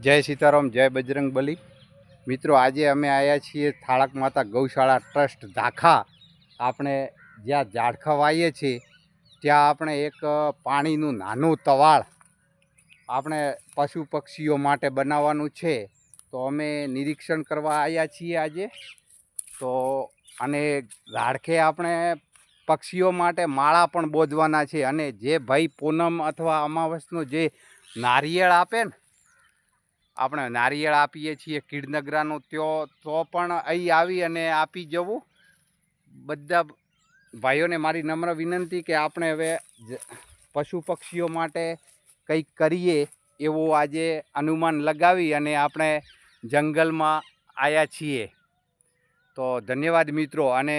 જય સીતારામ, જય બજરંગ બલી। મિત્રો, આજે અમે આવ્યા છીએ થાળક માતા ગૌશાળા ટ્રસ્ટ ઝાખા। આપણે જ્યાં ઝાડખા વાવીએ છીએ ત્યાં આપણે એક પાણીનું નાનું તવાળ આપણે પશુ પક્ષીઓ માટે બનાવવાનું છે। તો અમે નિરીક્ષણ કરવા આવ્યા છીએ આજે। તો અને ઝાડખે આપણે પક્ષીઓ માટે માળા પણ બોધવાના છે। અને જે ભાઈ પૂનમ અથવા અમાવસનો જે નારિયેળ આપે ને, આપણે નારિયેળ આપીએ છીએ કીડનગરાનું, તો પણ અહીં આવી અને આપી જવું। બધા ભાઈઓને મારી નમ્ર વિનંતી કે આપણે હવે પશુ પક્ષીઓ માટે કંઈક કરીએ એવું આજે અનુમાન લગાવી અને આપણે જંગલમાં આવ્યા છીએ। તો ધન્યવાદ મિત્રો। અને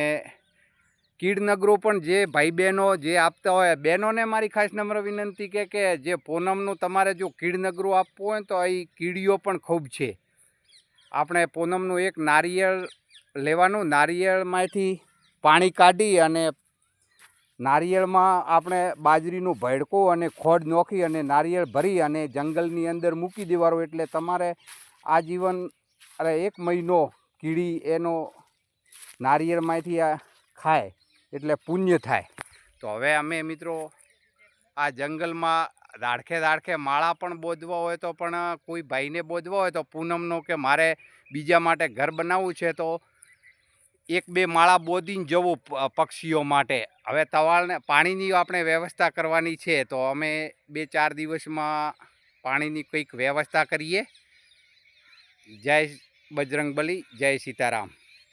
કીડનગરો પણ જે ભાઈ બહેનો જે આપતા હોય, બહેનોને મારી ખાસ નમ્ર વિનંતી કે જે પૂનમનું તમારે જો કીડનગરો આપવું હોય તો અહીં કીડીઓ પણ ખૂબ છે। આપણે પૂનમનું એક નારિયેળ લેવાનું, નારિયેળમાંથી પાણી કાઢી અને નારિયેળમાં આપણે બાજરીનું ભડકું અને ખોડ નોખી અને નારિયેળ ભરી અને જંગલની અંદર મૂકી દેવાનું। એટલે તમારે આજીવન 1 મહિનો કીડી એનો નારિયેળમાંથી ખાય એટલે પુણ્ય થાય। તો હવે અમે મિત્રો આ જંગલમાં દાડખે માળા પણ બોધવા હોય તો પણ કોઈ ભાઈને બોધવા હોય તો પૂનમનો કે મારે બીજા માટે ઘર બનાવવું છે તો 1-2 માળા બોધીને જવું પક્ષીઓ માટે। હવે તવાળને પાણીની આપણે વ્યવસ્થા કરવાની છે તો અમે 2-4 દિવસમાં પાણીની કંઈક વ્યવસ્થા કરીએ। જય બજરંગ બલી, જય સીતારામ।